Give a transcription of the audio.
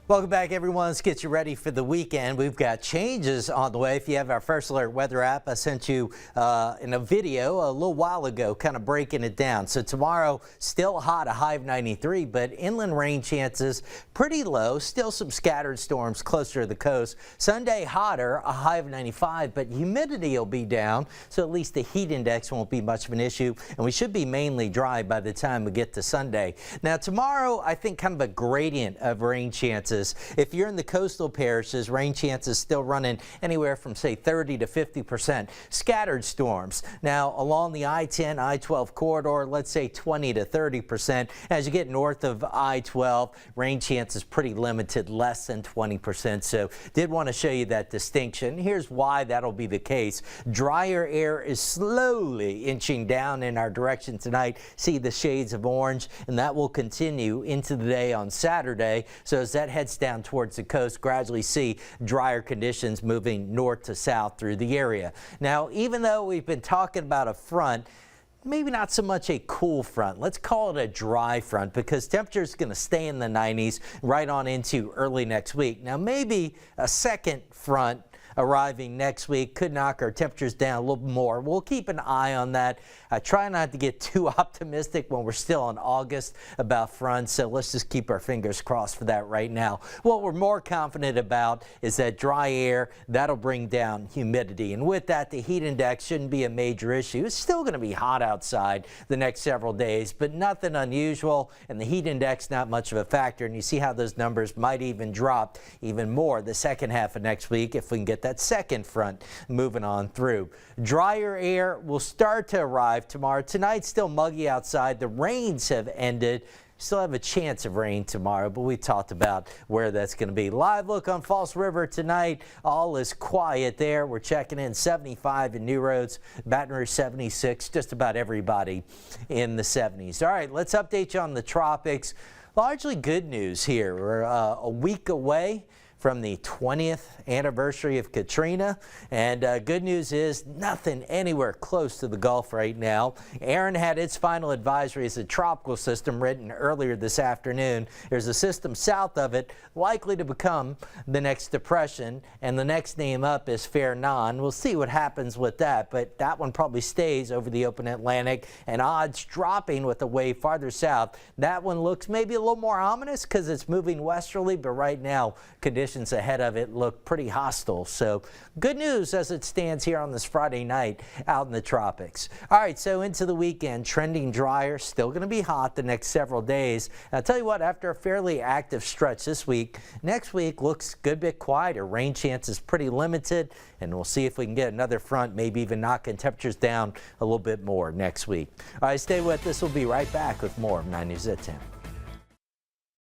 Welcome back, everyone. Let's get you ready for the weekend. We've got changes on the way. If you have our First Alert weather app, I sent you in a video a little while ago kind of breaking it down. So tomorrow, still hot, a high of 93, but inland rain chances pretty low. Still some scattered storms closer to the coast. Sunday, hotter, a high of 95, but humidity will be down, so at least the heat index won't be much of an issue, and we should be mainly dry by the time we get to Sunday. Now, tomorrow, I think kind of a gradient of rain chances. If you're in the coastal parishes, rain chances still running anywhere from, say, 30 to 50%. Scattered storms. Now, along the I-10, I-12 corridor, let's say 20 to 30%. As you get north of I-12, rain chances pretty limited, less than 20%. So, did want to show you that distinction. Here's why that'll be the case. Drier air is slowly inching down in our direction tonight. See the shades of orange, and that will continue into the day on Saturday. So, as that heads down towards the coast, gradually see drier conditions moving north to south through the area. Now, even though we've been talking about a front, maybe not so much a cool front. Let's call it a dry front because temperature's going to stay in the 90s right on into early next week. Now, maybe a second front arriving next week could knock our temperatures down a little more. We'll keep an eye on that. I try not to get too optimistic when we're still in August about fronts, so let's just keep our fingers crossed for that right now. What we're more confident about is that dry air, that'll bring down humidity, and with that, the heat index shouldn't be a major issue. It's still going to be hot outside the next several days, but nothing unusual, and the heat index not much of a factor, and you see how those numbers might even drop even more the second half of next week if we can get that second front moving on through. Drier air will start to arrive tomorrow. Tonight, still muggy outside. The rains have ended. Still have a chance of rain tomorrow, but we talked about where that's going to be. Live look on Falls River tonight. All is quiet there. We're checking in 75 in New Roads, Baton Rouge 76, just about everybody in the 70s. All right, let's update you on the tropics. Largely good news here. We're a week away from the 20th anniversary of Katrina, and good news is nothing anywhere close to the Gulf right now. Aaron had its final advisory as a tropical system written earlier this afternoon. There's a system south of it likely to become the next depression, and the next name up is Fernan. We'll see what happens with that, but that one probably stays over the open Atlantic, and odds dropping with the wave farther south. That one looks maybe a little more ominous because it's moving westerly, but right now conditions ahead of it look pretty hostile. So good news as it stands here on this Friday night out in the tropics. All right, so into the weekend, trending drier, still going to be hot the next several days. I'll tell you what, after a fairly active stretch this week, next week looks a good bit quieter. Rain chances pretty limited, and we'll see if we can get another front, maybe even knocking temperatures down a little bit more next week. All right, stay with us. We'll be right back with more of 9 News at 10.